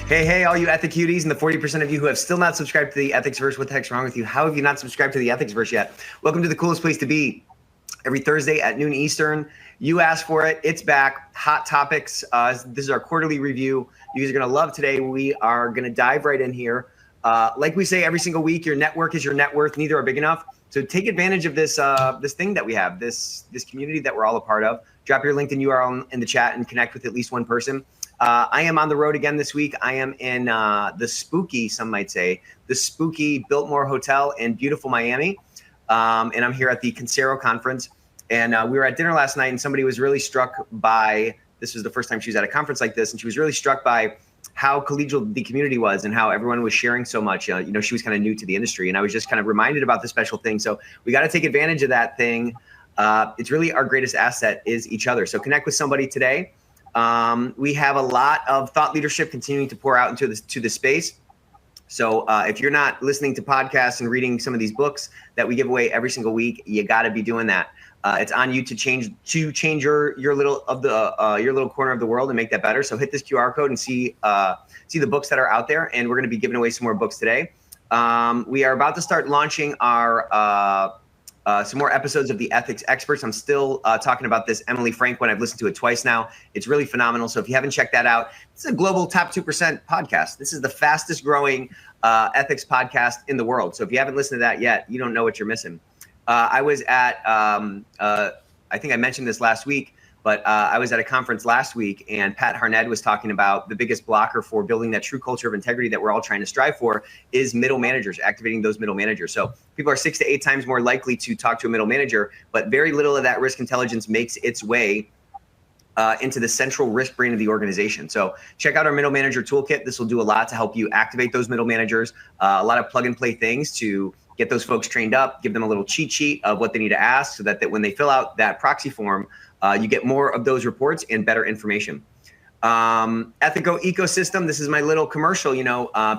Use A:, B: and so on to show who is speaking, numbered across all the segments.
A: Hey, all you Ethic cuties and the 40% of you who have still not subscribed to the Ethicsverse. What the heck's wrong with you? How have you not subscribed to the Ethicsverse yet? Welcome to the coolest place to be. Every Thursday at noon Eastern. You asked for it. It's back. Hot topics. This is our quarterly review. You guys are going to love today. We are going to dive right in here. Like we say every single week, your network is your net worth. Neither are big enough. So take advantage of this this thing that we have, this community that we're all a part of. Drop your LinkedIn URL in the chat and connect with at least one person. I am on the road again this week. I am in the spooky, some might say, the spooky Biltmore Hotel in beautiful Miami. And I'm here at the Concero conference. And we were at dinner last night, and somebody was really struck by, this was the first time she was at a conference like this, and she was really struck by how collegial the community was and how everyone was sharing so much. She was kind of new to the industry, and I was just kind of reminded about the special thing. So we got to take advantage of that thing. It's really our greatest asset is each other. So connect with somebody today. We have a lot of thought leadership continuing to pour out into the space. So if you're not listening to podcasts and reading some of these books that we give away every single week, you got to be doing that. It's on you to change your little corner of the world and make that better. So hit this QR code and see the books that are out there. And we're going to be giving away some more books today. We are about to start launching our some more episodes of the Ethics Experts. I'm still talking about this Emily Frank one. I've listened to it twice now. It's really phenomenal. So if you haven't checked that out, it's a global top 2% podcast. This is the fastest growing ethics podcast in the world. So if you haven't listened to that yet, you don't know what you're missing. I was at, I think I mentioned this last week, but I was at a conference last week, and Pat Harned was talking about the biggest blocker for building that true culture of integrity that we're all trying to strive for is middle managers, activating those middle managers. So people are 6 to 8 times more likely to talk to a middle manager, but very little of that risk intelligence makes its way into the central risk brain of the organization. So check out our middle manager toolkit. This will do a lot to help you activate those middle managers, a lot of plug and play things to get those folks trained up, give them a little cheat sheet of what they need to ask so that when they fill out that proxy form, you get more of those reports and better information. Ethico ecosystem. This is my little commercial.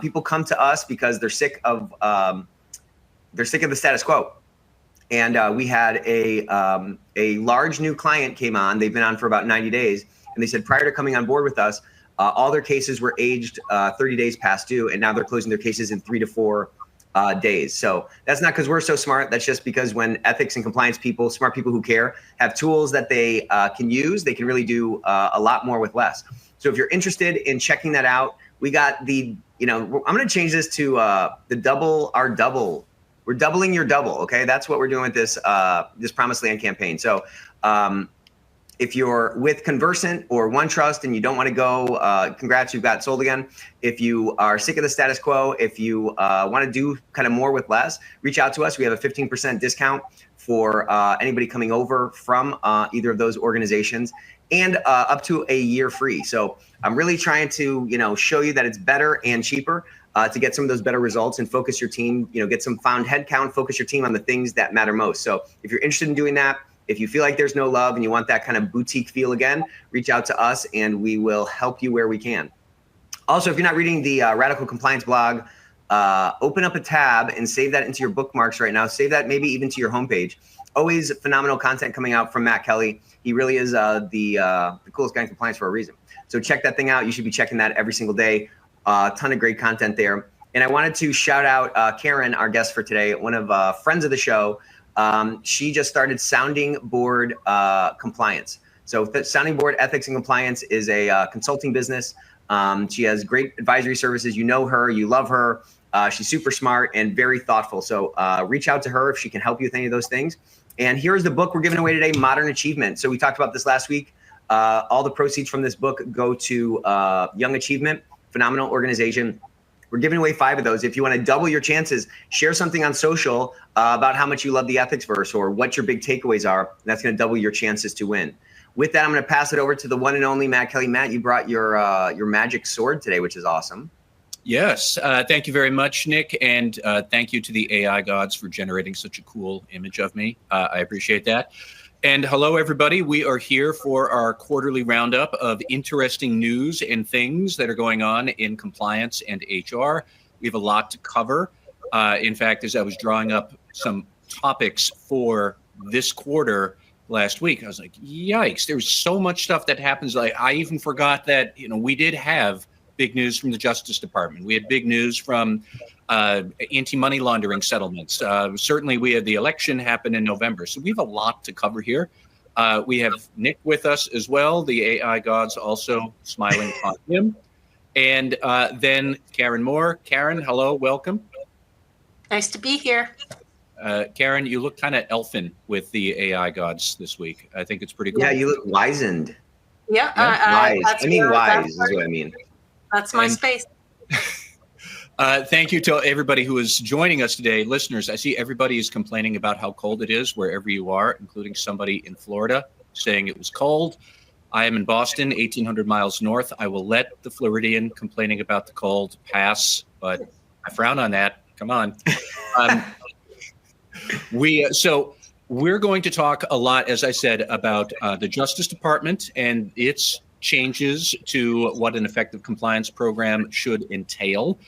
A: People come to us because they're sick of the status quo. And we had a large new client came on. They've been on for about 90 days. And they said prior to coming on board with us, all their cases were aged 30 days past due. And now they're closing their cases in 3 to 4 days. So that's not because we're so smart. That's just because when ethics and compliance people, smart people who care, have tools that they can use, they can really do a lot more with less. So if you're interested in checking that out, we got I'm going to change this to the double our double. We're doubling your double. Okay. That's what we're doing with this Promised Land campaign. So if you're with Conversant or OneTrust and you don't want to go, congrats, you've got sold again. If you are sick of the status quo, if you want to do kind of more with less, reach out to us. We have a 15% discount for anybody coming over from either of those organizations, and up to a year free. So I'm really trying to show you that it's better and cheaper to get some of those better results and focus your team, get some found headcount, focus your team on the things that matter most. So if you're interested in doing that, if you feel like there's no love and you want that kind of boutique feel again, reach out to us and we will help you where we can. Also, if you're not reading the Radical Compliance blog, open up a tab and save that into your bookmarks right now. Save that maybe even to your homepage. Always phenomenal content coming out from Matt Kelly. He really is the coolest guy in compliance for a reason. So check that thing out. You should be checking that every single day. A ton of great content there. And I wanted to shout out Karen, our guest for today, one of friends of the show. She just started Sounding Board Compliance. So Sounding Board Ethics and Compliance is a consulting business. She has great advisory services. You know her, you love her. She's super smart and very thoughtful. So reach out to her if she can help you with any of those things. And here's the book we're giving away today, Modern Achievement. So we talked about this last week. All the proceeds from this book go to Young Achievement, phenomenal organization. We're giving away 5 of those. If you want to double your chances, share something on social about how much you love the Ethicsverse or what your big takeaways are. That's going to double your chances to win. With that, I'm going to pass it over to the one and only Matt Kelly. Matt, you brought your magic sword today, which is awesome.
B: Yes. Thank you very much, Nick. And thank you to the AI gods for generating such a cool image of me. I appreciate that. And hello, everybody. We are here for our quarterly roundup of interesting news and things that are going on in compliance and HR. We have a lot to cover. In fact, as I was drawing up some topics for this quarter last week, I was like, yikes, there's so much stuff that happens. Like, I even forgot that, we did have big news from the Justice Department. We had big news from anti-money laundering settlements. Certainly, we had the election happen in November. So we have a lot to cover here. We have Nick with us as well. The AI gods also smiling on him. And then Karen Moore. Karen, hello, welcome.
C: Nice to be here.
B: Karen, you look kind of elfin with the AI gods this week. I think it's pretty cool.
A: Yeah, you look wizened.
C: Yeah,
A: wise. I mean, wise is what I mean.
C: That's my space.
B: Thank you to everybody who is joining us today. Listeners, I see everybody is complaining about how cold it is wherever you are, including somebody in Florida saying it was cold. I am in Boston, 1,800 miles north. I will let the Floridian complaining about the cold pass, but I frown on that. Come on. So we're going to talk a lot, as I said, about the Justice Department and its changes to what an effective compliance program should entail.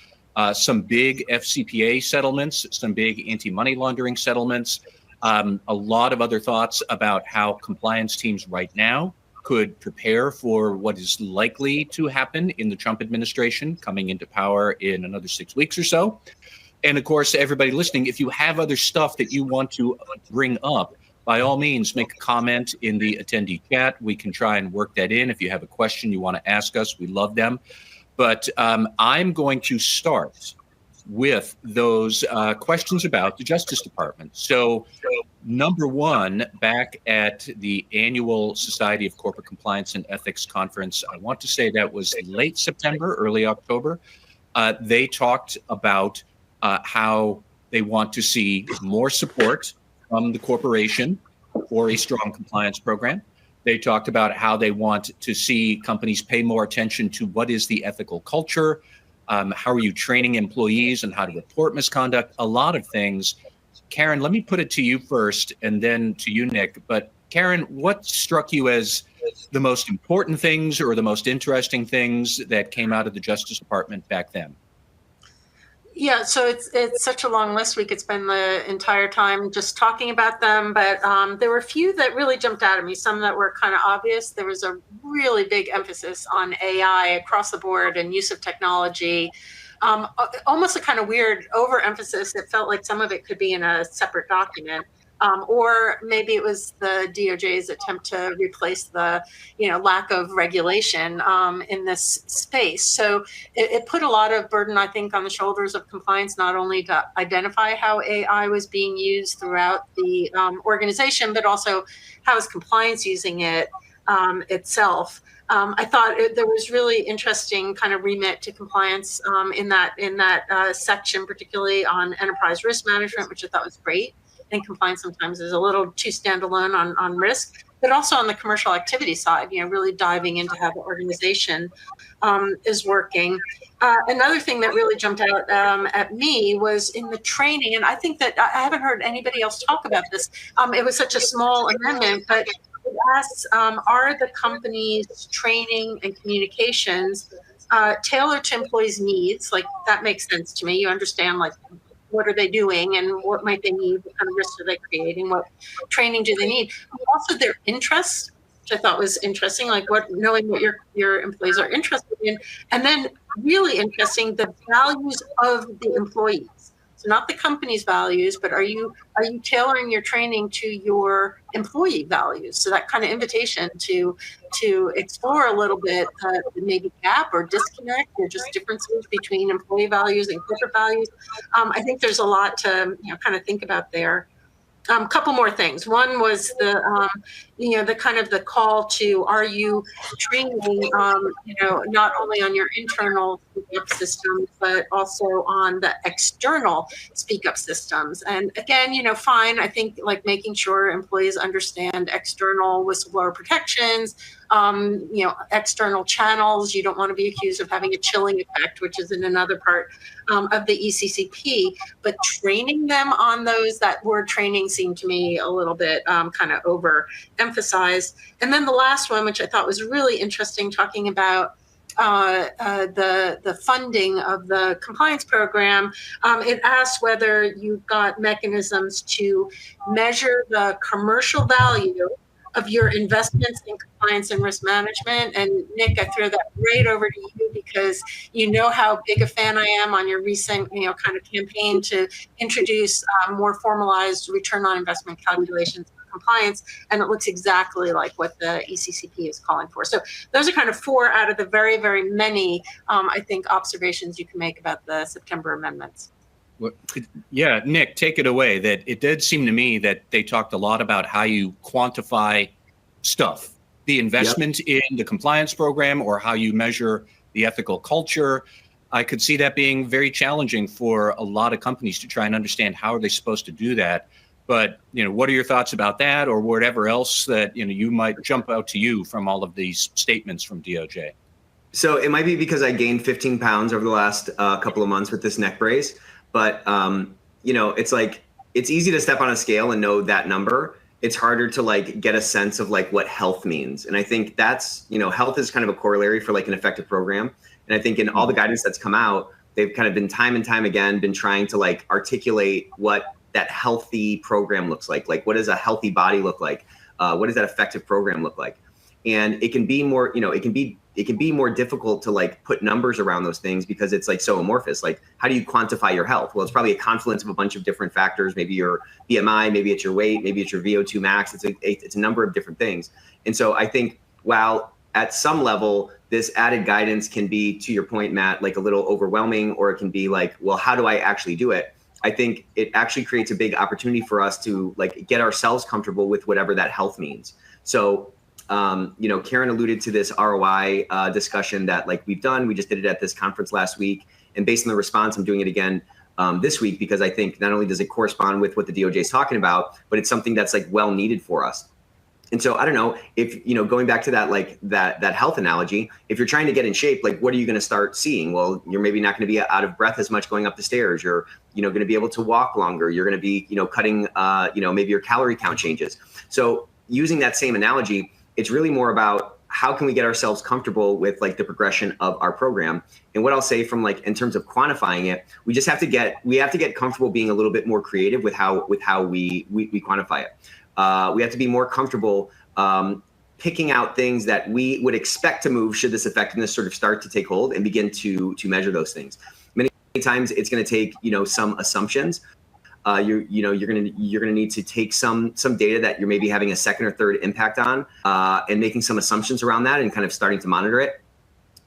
B: Some big FCPA settlements, some big anti-money laundering settlements, a lot of other thoughts about how compliance teams right now could prepare for what is likely to happen in the Trump administration coming into power in another 6 weeks or so. And of course, everybody listening, if you have other stuff that you want to bring up, by all means, make a comment in the attendee chat. We can try and work that in. If you have a question you want to ask us, we love them. But I'm going to start with those questions about the Justice Department. So number one, back at the annual Society of Corporate Compliance and Ethics conference, I want to say that was late September, early October, they talked about how they want to see more support from the corporation for a strong compliance program. They talked about how they want to see companies pay more attention to what is the ethical culture, how are you training employees and how to report misconduct, a lot of things. Karen, let me put it to you first and then to you, Nick. But Karen, what struck you as the most important things or the most interesting things that came out of the Justice Department back then?
C: Yeah, so it's such a long list. We could spend the entire time just talking about them, but there were a few that really jumped out at me, some that were kind of obvious. There was a really big emphasis on AI across the board and use of technology, almost a kind of weird overemphasis. It felt like some of it could be in a separate document. Or maybe it was the DOJ's attempt to replace the, lack of regulation in this space. So it put a lot of burden, I think, on the shoulders of compliance, not only to identify how AI was being used throughout the organization, but also how is compliance using it itself. I thought there was really interesting kind of remit to compliance in that section, particularly on enterprise risk management, which I thought was great. I think compliance sometimes is a little too standalone on risk, but also on the commercial activity side, really diving into how the organization is working. Another thing that really jumped out at me was in the training, and I think that I haven't heard anybody else talk about this. It was such a small amendment, but it asks, are the company's training and communications tailored to employees' needs? Like, that makes sense to me. You understand, like, what are they doing and what might they need? What kind of risks are they creating? What training do they need? Also, their interests, which I thought was interesting, like knowing what your employees are interested in. And then really interesting, the values of the employees. So not the company's values, but are you tailoring your training to your employee values? So that kind of invitation to explore a little bit maybe gap or disconnect or just differences between employee values and corporate values. I think there's a lot to kind of think about there. Couple more things. One was the kind of the call to, are you training, not only on your internal speak up systems, but also on the external speak up systems. And again, fine. I think like making sure employees understand external whistleblower protections, external channels. You don't want to be accused of having a chilling effect, which is in another part of the ECCP, but training them on those, that word training seemed to me a little bit kind of overemphasized. And then the last one, which I thought was really interesting, talking about the funding of the compliance program, it asks whether you've got mechanisms to measure the commercial value of your investments in compliance and risk management. And Nick, I throw that right over to you because you know how big a fan I am on your recent, kind of campaign to introduce more formalized return on investment calculations for compliance. And it looks exactly like what the ECCP is calling for. So those are kind of 4 out of the very, very many, I think, observations you can make about the September amendments.
B: Yeah, Nick, take it away. That it did seem to me that they talked a lot about how you quantify stuff, the investment in the compliance program, or how you measure the ethical culture. I could see that being very challenging for a lot of companies to try and understand how are they supposed to do that. But what are your thoughts about that, or whatever else that you might jump out to you from all of these statements from DOJ?
A: So it might be because I gained 15 pounds over the last couple of months with this neck brace. But, it's like, it's easy to step on a scale and know that number. It's harder to like get a sense of like what health means. And I think that's, health is kind of a corollary for like an effective program. And I think in all the guidance that's come out, they've kind of been time and time again, been trying to like articulate what that healthy program looks like. Like, what does a healthy body look like? What does that effective program look like? And it can be more, it can be more difficult to like put numbers around those things because it's like so amorphous. Like, how do you quantify your health? Well, it's probably a confluence of a bunch of different factors. Maybe your BMI, maybe it's your weight, maybe it's your VO2 max. It's a number of different things. And so I think while at some level, this added guidance can be, to your point, Matt, like a little overwhelming, or it can be like, well, how do I actually do it? I think it actually creates a big opportunity for us to like get ourselves comfortable with whatever that health means. So Karen alluded to this ROI discussion that like we've done. We just did it at this conference last week. And based on the response, I'm doing it again this week because I think not only does it correspond with what the DOJ is talking about, but it's something that's like well needed for us. And so I don't know if, going back to that, like that health analogy, if you're trying to get in shape, like what are you going to start seeing? Well, you're maybe not going to be out of breath as much going up the stairs. You're, going to be able to walk longer. You're going to be, cutting, maybe your calorie count changes. So using that same analogy, it's really more about how can we get ourselves comfortable with like the progression of our program. And what I'll say from like in terms of quantifying it, we have to get comfortable being a little bit more creative with how we quantify it. We have to be more comfortable picking out things that we would expect to move should this effectiveness sort of start to take hold and begin to measure those things. Many times it's going to take some assumptions. You're gonna need to take some data that you're maybe having a second or third impact on, and making some assumptions around that and kind of starting to monitor it.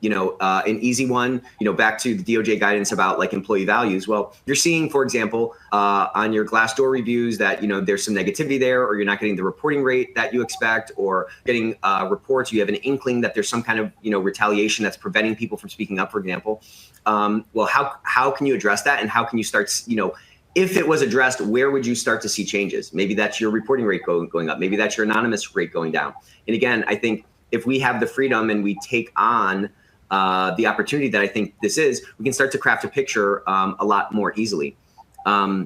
A: An easy one, back to the DOJ guidance about like employee values. Well, you're seeing, for example, on your Glassdoor reviews that, there's some negativity there, or you're not getting the reporting rate that you expect, or getting reports, you have an inkling that there's some kind of, retaliation that's preventing people from speaking up, for example. Well, how can you address that? And how can you start, if it was addressed, where would you start to see changes? Maybe that's your reporting rate going up. Maybe that's your anonymous rate going down. And again, I think if we have the freedom and we take on the opportunity that I think this is, we can start to craft a picture a lot more easily. I'll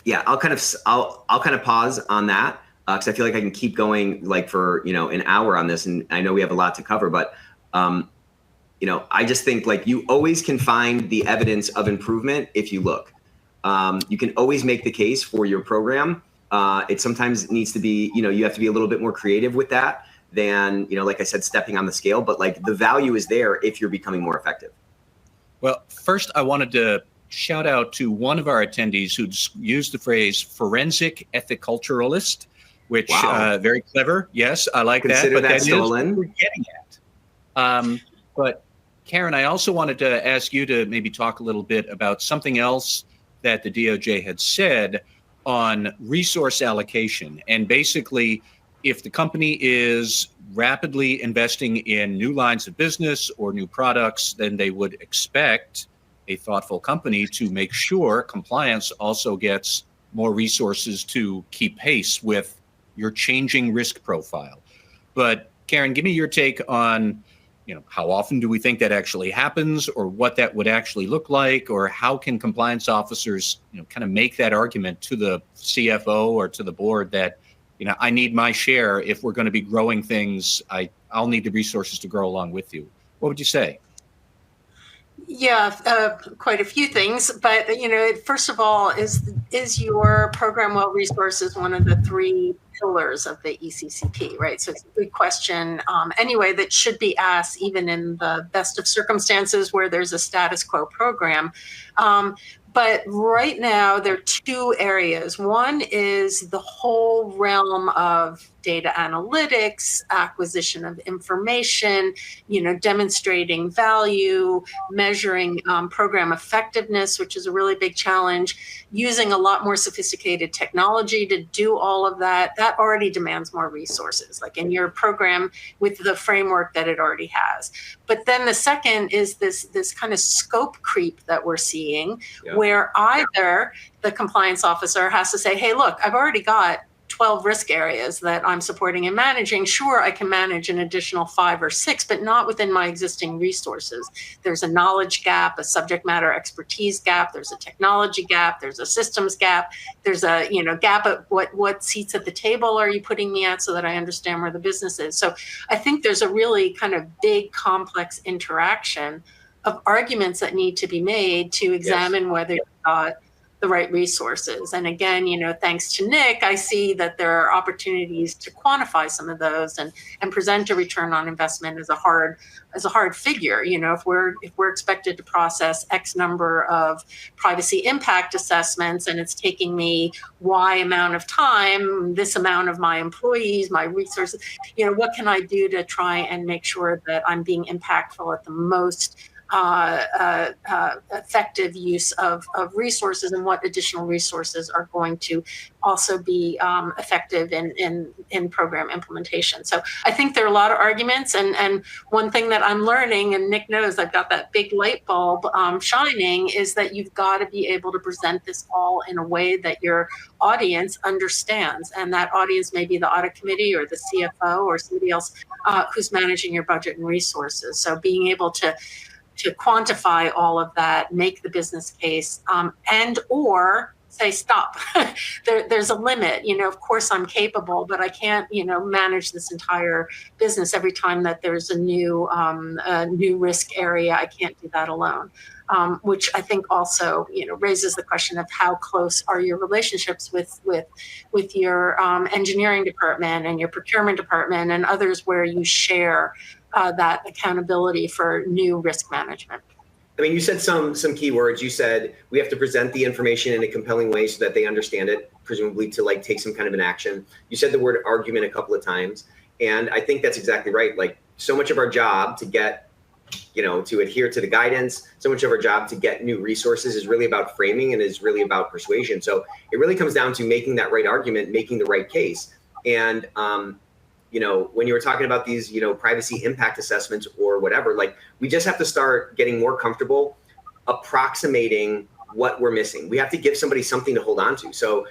A: kind of pause on that because I feel like I can keep going like for an hour on this, and I know we have a lot to cover, but I just think like you always can find the evidence of improvement if you look. You can always make the case for your program. It sometimes needs to be, you have to be a little bit more creative with that than, like I said, stepping on the scale, but like the value is there if you're becoming more effective.
B: Well, first I wanted to shout out to one of our attendees who'd used the phrase forensic ethiculturalist, which very clever. Yes, I like
A: Consider
B: that. But
A: that stolen.
B: Is what we're getting at. But Karen, I also wanted to ask you to maybe talk a little bit about something else that the DOJ had said on resource allocation. And basically, if the company is rapidly investing in new lines of business or new products, then they would expect a thoughtful company to make sure compliance also gets more resources to keep pace with your changing risk profile. But Karen, give me your take on, how often do we think that actually happens, or what that would actually look like, or how can compliance officers, kind of make that argument to the CFO or to the board that, I need my share. If we're going to be growing things, I'll need the resources to grow along with you. What would you say?
C: Yeah, quite a few things. But first of all, is your program well resourced is one of the three pillars of the ECCP, right? So it's a good question. Anyway, that should be asked even in the best of circumstances where there's a status quo program. But right now, there are two areas. One is the whole realm of data analytics, acquisition of information, demonstrating value, measuring program effectiveness, which is a really big challenge, using a lot more sophisticated technology to do all of that. That already demands more resources, like in your program with the framework that it already has. But then the second is this kind of scope creep that we're seeing, where either the compliance officer has to say, hey, look, I've already got 12 risk areas that I'm supporting and managing. Sure, I can manage an additional 5 or 6, but not within my existing resources. There's a knowledge gap, a subject matter expertise gap, there's a technology gap, there's a systems gap, there's a gap at what seats at the table are you putting me at so that I understand where the business is. So I think there's a really kind of big, complex interaction of arguments that need to be made to examine whether you've got the right resources. And again, thanks to Nick, I see that there are opportunities to quantify some of those and present a return on investment as a hard figure. If we're expected to process X number of privacy impact assessments and it's taking me Y amount of time, this amount of my employees, my resources, what can I do to try and make sure that I'm being impactful at the most effective use of resources, and what additional resources are going to also be effective in program implementation. So I think there are a lot of arguments, and one thing that I'm learning, and Nick knows I've got that big light bulb shining, is that you've got to be able to present this all in a way that your audience understands, and that audience may be the audit committee or the CFO or somebody else who's managing your budget and resources. So being able to quantify all of that, make the business case, and or say stop. There's a limit. Of course I'm capable, but I can't manage this entire business every time that there's a new risk area. I can't do that alone. Which I think also raises the question of how close are your relationships with your engineering department and your procurement department and others where you share that accountability for new risk management.
A: I mean, you said some key words. You said we have to present the information in a compelling way so that they understand it, presumably to take some kind of an action. You said the word argument a couple of times, and I think that's exactly right. So much of our job to get, to adhere to the guidance, so much of our job to get new resources is really about framing and is really about persuasion. So it really comes down to making that right argument, making the right case. And when you were talking about these, privacy impact assessments or whatever, we just have to start getting more comfortable approximating what we're missing. We have to give somebody something to hold on to. So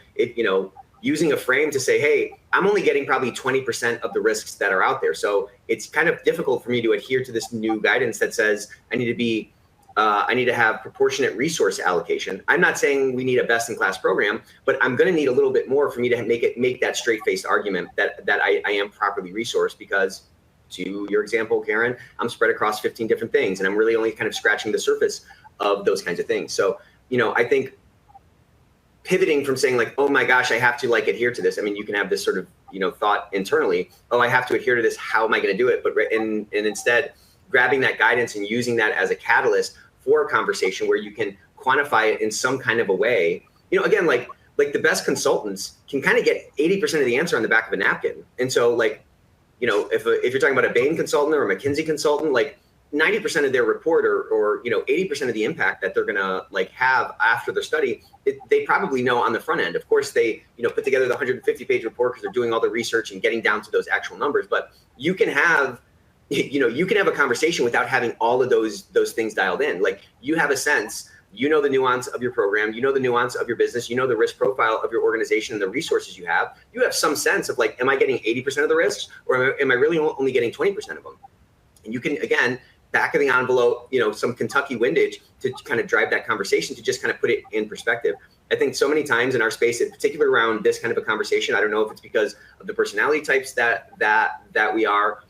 A: using a frame to say, hey, I'm only getting probably 20% of the risks that are out there. So it's kind of difficult for me to adhere to this new guidance that says I need to have proportionate resource allocation. I'm not saying we need a best-in-class program, but I'm going to need a little bit more for me to make that straight-faced argument that I am properly resourced, because to your example, Karen, I'm spread across 15 different things, and I'm really only kind of scratching the surface of those kinds of things. So, I think pivoting from saying oh my gosh, I have to adhere to this. I mean, you can have this sort of, thought internally, oh, I have to adhere to this. How am I going to do it? But and instead grabbing that guidance and using that as a catalyst for a conversation where you can quantify it in some kind of a way. Again, like the best consultants can kind of get 80% of the answer on the back of a napkin. And so if you're talking about a Bain consultant or a McKinsey consultant, 90% of their report or 80% of the impact that they're gonna have after their study, they probably know on the front end. Of course, they put together the 150-page report because they're doing all the research and getting down to those actual numbers. But you can have a conversation without having all of those things dialed in. You have a sense, the nuance of your program, the nuance of your business, the risk profile of your organization and the resources you have. You have some sense of am I getting 80% of the risks, or am I really only getting 20% of them? And you can, again, back of the envelope, some Kentucky windage to kind of drive that conversation, to just kind of put it in perspective. I think so many times in our space, in particular around this kind of a conversation, I don't know if it's because of the personality types that we are,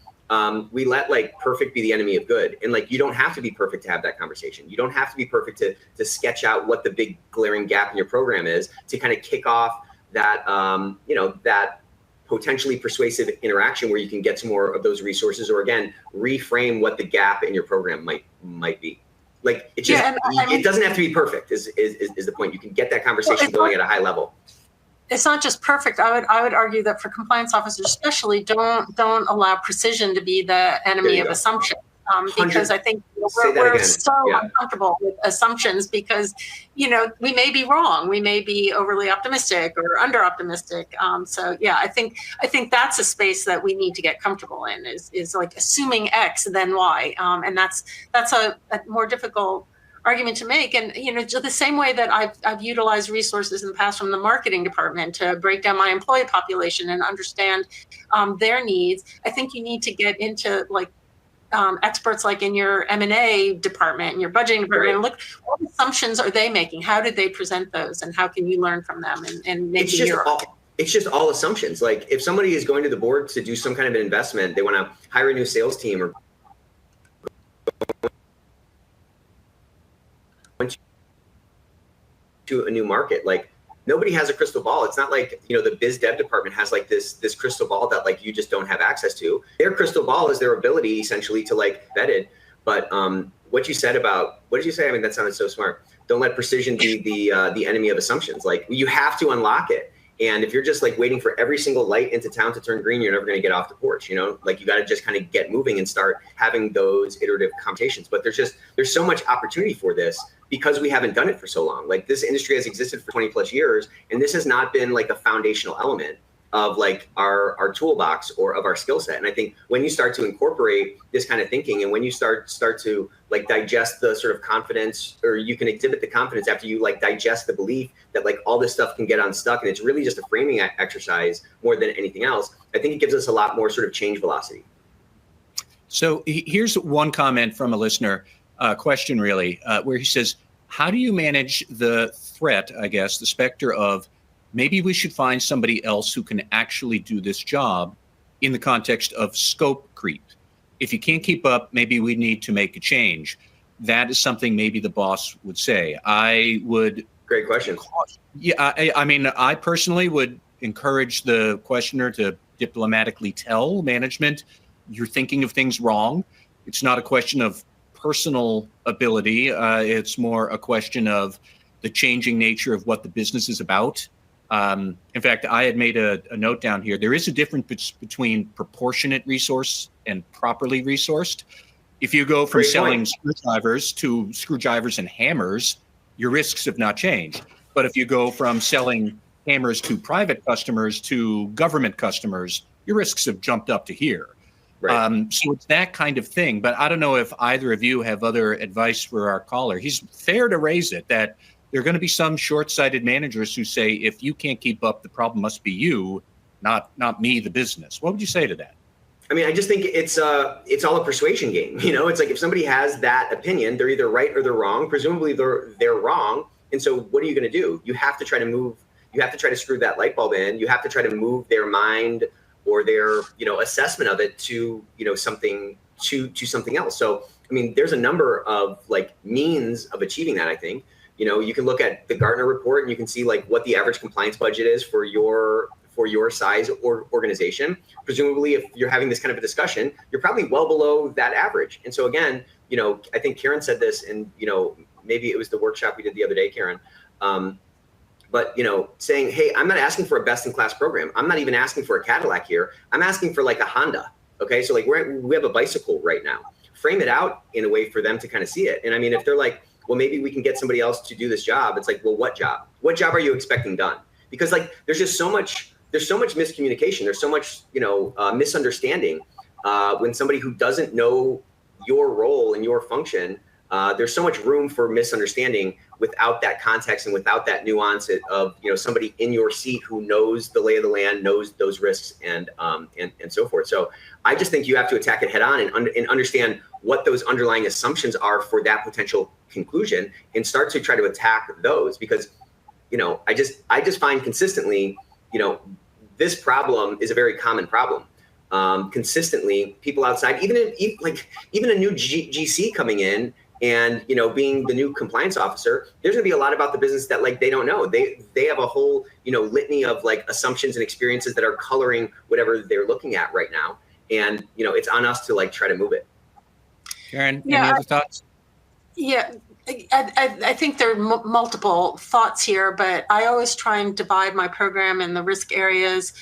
D: we let like perfect be the enemy of good. And like, you don't have to be perfect to have that conversation. You don't have to be perfect to sketch out what the big glaring gap in your program is to kind of kick off that, that potentially persuasive interaction where you can get to more of those resources, or again, reframe what the gap in your program might be. Like, it just, it doesn't have to be perfect is the point. You can get that conversation going at a high level.
C: It's not just perfect. I would argue that for compliance officers especially, don't allow precision to be the enemy of assumption. Because I think we're so uncomfortable with assumptions because, we may be wrong. We may be overly optimistic or under optimistic. So yeah, I think that's a space that we need to get comfortable in is like assuming X, then Y. And that's a more difficult argument to make. And, the same way that I've utilized resources in the past from the marketing department to break down my employee population and understand their needs, I think you need to get into like experts like in your M&A department and your budgeting department and look, what assumptions are they making? How did they present those? And how can you learn from them and make
D: it's just all assumptions. Like if somebody is going to the board to do some kind of an investment, they want to hire a new sales team or to a new market, like nobody has a crystal ball. It's not like, the biz dev department has like this crystal ball that like you just don't have access to. Their crystal ball is their ability essentially to like vet it. But what you said about, what did you say? I mean, that sounded so smart. Don't let precision be the enemy of assumptions. Like you have to unlock it. And if you're just like waiting for every single light into town to turn green, you're never going to get off the porch. Like you got to just kind of get moving and start having those iterative conversations. But there's so much opportunity for this because we haven't done it for so long. Like this industry has existed for 20 plus years, and this has not been like a foundational element of like our toolbox or of our skill set. And I think when you start to incorporate this kind of thinking, and when you start to like digest the sort of confidence, or you can exhibit the confidence after you like digest the belief that like all this stuff can get unstuck, and it's really just a framing exercise more than anything else, I think it gives us a lot more sort of change velocity.
B: So here's one comment from a listener, question really, where he says, how do you manage the threat, I guess, the specter of maybe we should find somebody else who can actually do this job in the context of scope creep? If you can't keep up, maybe we need to make a change. That is something maybe the boss would say. I would.
D: Great question.
B: Yeah, I mean, I personally would encourage the questioner to diplomatically tell management, you're thinking of things wrong. It's not a question of personal ability. It's more a question of the changing nature of what the business is about. In fact, I had made a note down here. There is a difference between proportionate resource and properly resourced. If you go from selling screwdrivers to screwdrivers and hammers, your risks have not changed. But if you go from selling hammers to private customers to government customers, your risks have jumped up to here. Right. So it's that kind of thing. But I don't know if either of you have other advice for our caller. He's fair to raise it that there are going to be some short-sighted managers who say, if you can't keep up, the problem must be you, not me, the business. What would you say to that?
D: I mean, I just think it's all a persuasion game. It's like if somebody has that opinion, they're either right or they're wrong. Presumably they're wrong. And so what are you going to do? You have to try to move. You have to try to screw that light bulb in. You have to try to move their mind or their assessment of it to something something else. So I mean, there's a number of like means of achieving that. I think you can look at the Gartner report and you can see like what the average compliance budget is for your size or organization. Presumably, if you're having this kind of a discussion, you're probably well below that average. And so again, I think Karen said this, and maybe it was the workshop we did the other day, Karen. But saying, hey, I'm not asking for a best-in-class program. I'm not even asking for a Cadillac here. I'm asking for like a Honda. Okay, so like we have a bicycle right now. Frame it out in a way for them to kind of see it. And I mean, if they're like, well, maybe we can get somebody else to do this job. It's like, well, what job? What job are you expecting done? Because like, there's just so much miscommunication. There's so much, misunderstanding when somebody who doesn't know your role and your function. There's so much room for misunderstanding without that context and without that nuance of somebody in your seat who knows the lay of the land, knows those risks and so forth. So I just think you have to attack it head on and understand what those underlying assumptions are for that potential conclusion and start to try to attack those, because I just find consistently this problem is a very common problem. consistently, people outside, even a new GC coming in and, you know, being the new compliance officer, there's gonna be a lot about the business that like they don't know. They have a whole, you know, litany of like assumptions and experiences that are coloring whatever they're looking at right now. And, you know, it's on us to like try to move it.
B: Karen, any other thoughts?
C: Yeah, I think there are multiple thoughts here, but I always try and divide my program and the risk areas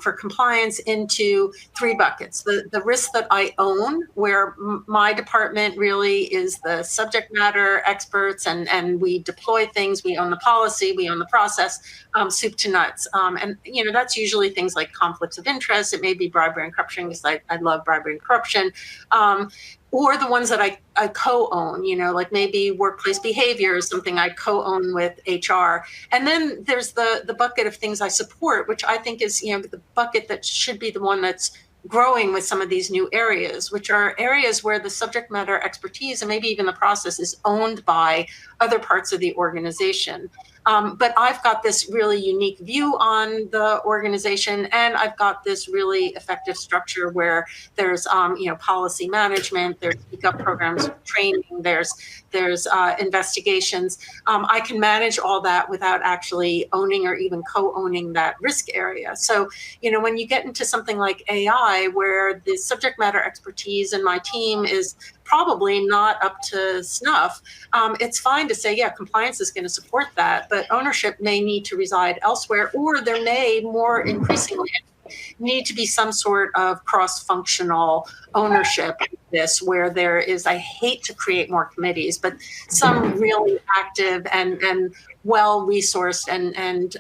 C: for compliance into 3 buckets. The risks that I own, where my department really is the subject matter experts, and we deploy things, we own the policy, we own the process, soup to nuts. And, you know, that's usually things like conflicts of interest. It may be bribery and corruption, because I love bribery and corruption. Or the ones that I co-own, you know, like maybe workplace behavior is something I co-own with HR. And then there's the bucket of things I support, which I think is, you know, the bucket that should be the one that's growing with some of these new areas, which are areas where the subject matter expertise and maybe even the process is owned by other parts of the organization. But I've got this really unique view on the organization, and I've got this really effective structure where there's, you know, policy management, there's speak-up programs, training, there's investigations. I can manage all that without actually owning or even co-owning that risk area. So, you know, when you get into something like AI, where the subject matter expertise in my team is probably not up to snuff, it's fine to say, yeah, compliance is going to support that, but ownership may need to reside elsewhere, or there may more increasingly need to be some sort of cross-functional ownership of this, where there is, I hate to create more committees, but some really active and well-resourced and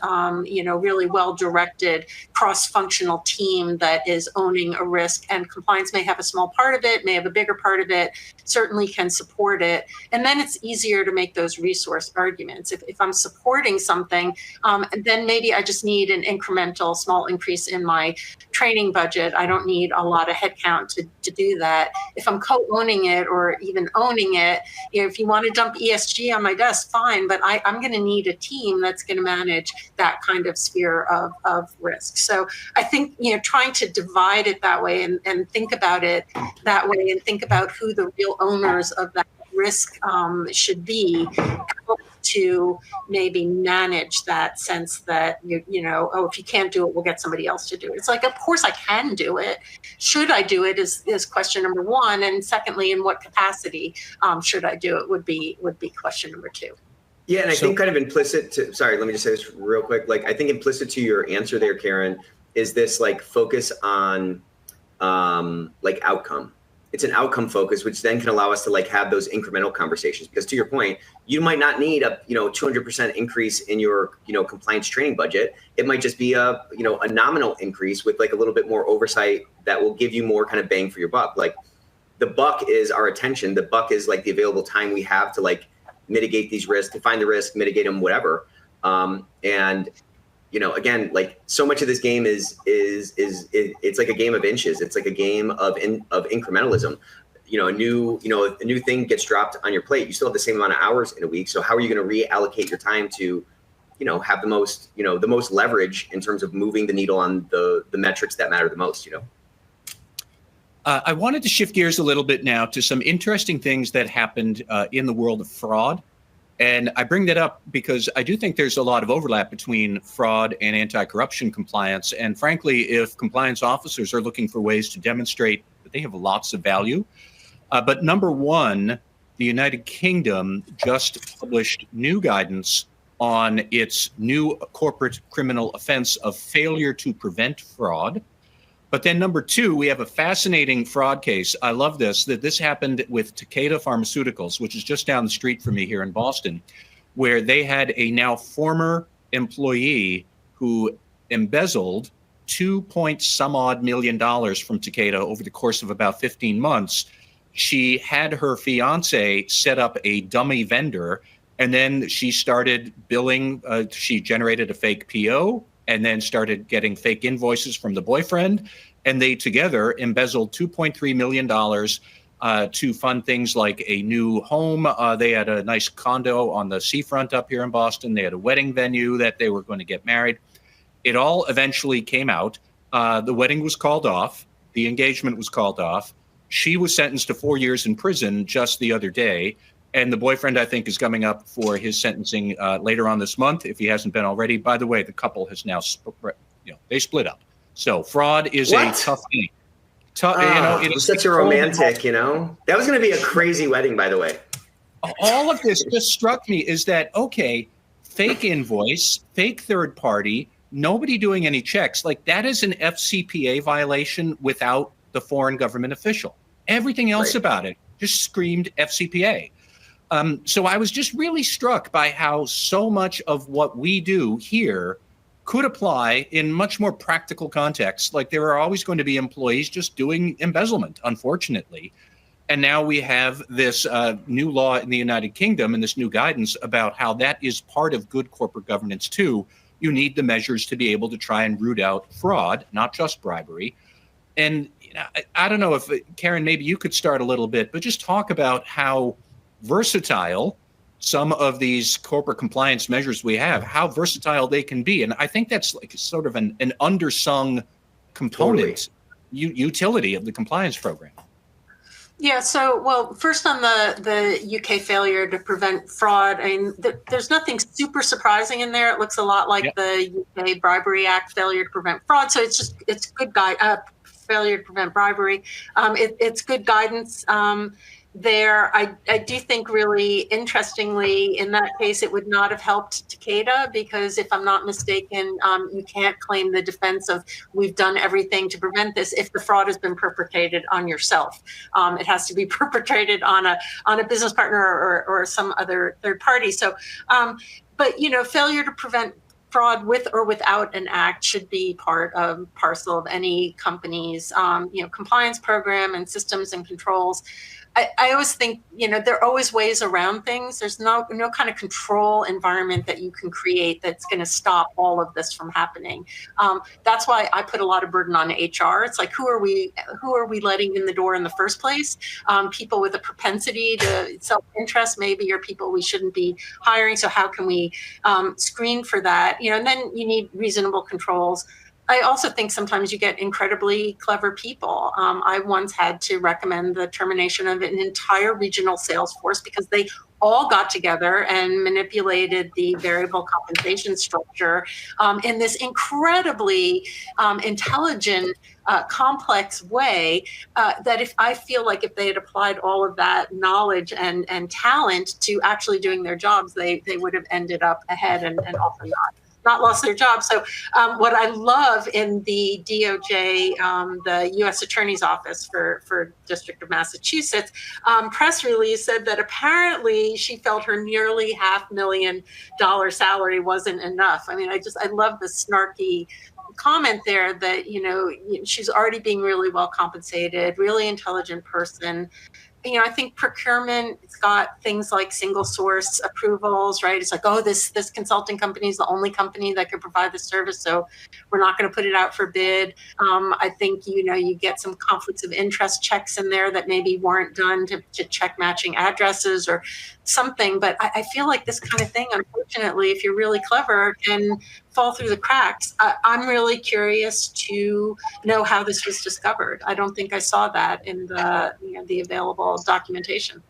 C: you know, really well-directed cross-functional team that is owning a risk. And compliance may have a small part of it, may have a bigger part of it, certainly can support it. And then it's easier to make those resource arguments. If I'm supporting something, then maybe I just need an incremental small increase in my training budget. I don't need a lot of headcount to do that. If I'm co-owning it or even owning it, you know, if you want to dump ESG on my desk, fine, but I'm going to need a team that's going to manage that kind of sphere of risk. So I think, you know, trying to divide it that way and think about it that way, and think about who the real owners of that risk should be, to maybe manage that sense that, you know, oh, if you can't do it, we'll get somebody else to do it. It's like, of course I can do it. Should I do it is question number one. And secondly, in what capacity should I do it would be question number two.
D: Yeah, and I think kind of implicit to, sorry, let me just say this real quick. Like, I think implicit to your answer there, Karen, is this like focus on like outcome. It's an outcome focus, which then can allow us to like have those incremental conversations. Because to your point, you might not need a 200% increase in your compliance training budget. It might just be a a nominal increase with like a little bit more oversight that will give you more kind of bang for your buck. Like, the buck is our attention. The buck is like the available time we have to like mitigate these risks, to find the risk, mitigate them, whatever. And again, like, so much of this game is it's like a game of inches. It's like a game of incrementalism. A new thing gets dropped on your plate. You still have the same amount of hours in a week. So how are you going to reallocate your time to, have the most leverage in terms of moving the needle on the metrics that matter the most,
B: I wanted to shift gears a little bit now to some interesting things that happened in the world of fraud. And I bring that up because I do think there's a lot of overlap between fraud and anti-corruption compliance. And frankly, if compliance officers are looking for ways to demonstrate that they have lots of value. But number one, the United Kingdom just published new guidance on its new corporate criminal offense of failure to prevent fraud. But then number two, we have a fascinating fraud case. I love this, that this happened with Takeda Pharmaceuticals, which is just down the street from me here in Boston, where they had a now former employee who embezzled $2 million from Takeda over the course of about 15 months. She had her fiance set up a dummy vendor, and then she started billing. She generated a fake PO, and then started getting fake invoices from the boyfriend. And they together embezzled $2.3 million to fund things like a new home. They had a nice condo on the seafront up here in Boston. They had a wedding venue that they were going to get married. It all eventually came out. The wedding was called off. The engagement was called off. She was sentenced to 4 years in prison just the other day. And the boyfriend, I think, is coming up for his sentencing later on this month, if he hasn't been already. By the way, the couple has now, they split up. So fraud is a tough thing.
D: It was such a romantic, That was going to be a crazy wedding, by the way.
B: All of this just struck me is that, okay, fake invoice, fake third party, nobody doing any checks. Like, that is an FCPA violation without the foreign government official. Everything else about it just screamed FCPA. So I was just really struck by how so much of what we do here could apply in much more practical contexts. Like, there are always going to be employees just doing embezzlement, unfortunately. And now we have this new law in the United Kingdom and this new guidance about how that is part of good corporate governance too. You need the measures to be able to try and root out fraud, not just bribery. And I don't know if, Karen, maybe you could start a little bit, but just talk about how versatile some of these corporate compliance measures we have, how versatile they can be. And I think that's like sort of an undersung component, utility of the compliance program.
C: Yeah, so, well, first on the UK failure to prevent fraud, I mean, there's nothing super surprising in there. It looks a lot like the UK Bribery Act failure to prevent fraud. So it's good failure to prevent bribery. It's good guidance there. I do think, really interestingly, in that case, it would not have helped Takeda, because if I'm not mistaken, you can't claim the defense of we've done everything to prevent this if the fraud has been perpetrated on yourself. It has to be perpetrated on a business partner or some other third party. So, but failure to prevent fraud with or without an act should be parcel of any company's compliance program and systems and controls. I always think, there are always ways around things. There's no kind of control environment that you can create that's going to stop all of this from happening. That's why I put a lot of burden on HR. It's like, who are we letting in the door in the first place? People with a propensity to self-interest maybe, or people we shouldn't be hiring. So how can we screen for that? And then you need reasonable controls. I also think sometimes you get incredibly clever people. I once had to recommend the termination of an entire regional sales force because they all got together and manipulated the variable compensation structure in this incredibly intelligent, complex way that if they had applied all of that knowledge and talent to actually doing their jobs, they would have ended up ahead and often not lost their job. So what I love in the DOJ, the U.S. Attorney's Office for District of Massachusetts, press release said that apparently she felt her nearly $500,000 salary wasn't enough. I mean, I love the snarky comment there that, she's already being really well compensated, really intelligent person. I think procurement, it's got things like single source approvals, right? It's like, oh, this consulting company is the only company that can provide the service, so we're not going to put it out for bid. I think, you get some conflicts of interest checks in there that maybe weren't done to check matching addresses or something. But I feel like this kind of thing, unfortunately, if you're really clever, can fall through the cracks. I'm really curious to know how this was discovered. I don't think I saw that in the available documentation.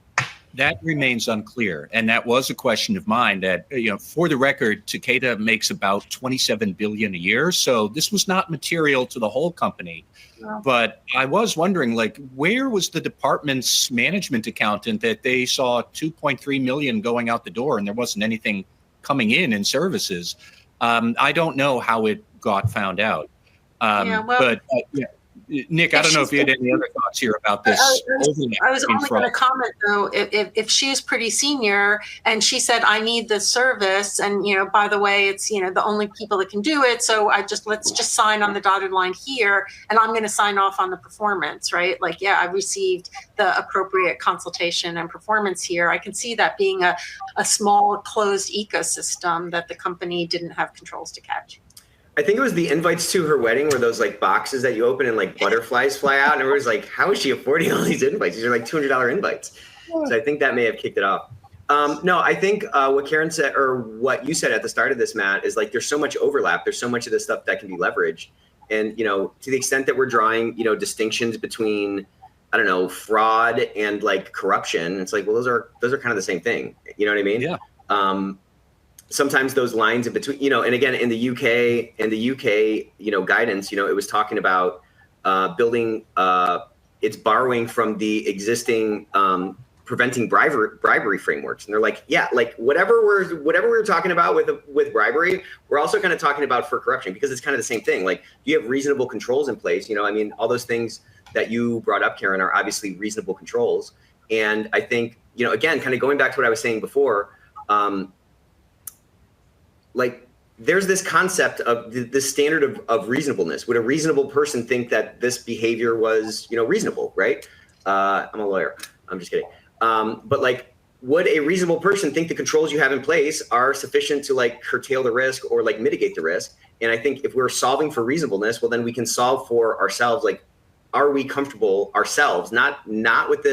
B: That remains unclear. And that was a question of mine that, for the record, Takeda makes about $27 billion a year. So this was not material to the whole company. No. But I was wondering, where was the department's management accountant that they saw $2.3 million going out the door and there wasn't anything coming in services? I don't know how it got found out. Nick, I don't know if you had any other thoughts here about this.
C: I was only going to comment, though, if she's pretty senior and she said, I need this service, and, by the way, it's, the only people that can do it, so let's just sign on the dotted line here, and I'm going to sign off on the performance, right? I received the appropriate consultation and performance here. I can see that being a small, closed ecosystem that the company didn't have controls to catch.
D: I think it was the invites to her wedding were those boxes that you open and butterflies fly out. And everyone's like, how is she affording all these invites? These are $200 invites. So I think that may have kicked it off. No, I think what Karen said, or what you said at the start of this, Matt, is there's so much overlap. There's so much of this stuff that can be leveraged. And, to the extent that we're drawing, distinctions between, I don't know, fraud and like corruption, it's like, well, those are kind of the same thing. You know what I mean?
B: Yeah.
D: Sometimes those lines in between, and again, in the UK, guidance, it was talking about building, it's borrowing from the existing preventing bribery frameworks, and they're like, yeah, like whatever we're talking about with bribery, we're also kind of talking about for corruption, because it's kind of the same thing. Like, you have reasonable controls in place. I mean, all those things that you brought up, Karen, are obviously reasonable controls. And I think, again, kind of going back to what I was saying before, like, there's this concept of the standard of reasonableness. Would a reasonable person think that this behavior was, reasonable, right? I'm a lawyer. I'm just kidding. But like, would a reasonable person think the controls you have in place are sufficient to like curtail the risk or like mitigate the risk? And I think if we're solving for reasonableness, well, then we can solve for ourselves. Like, are we comfortable ourselves? Not with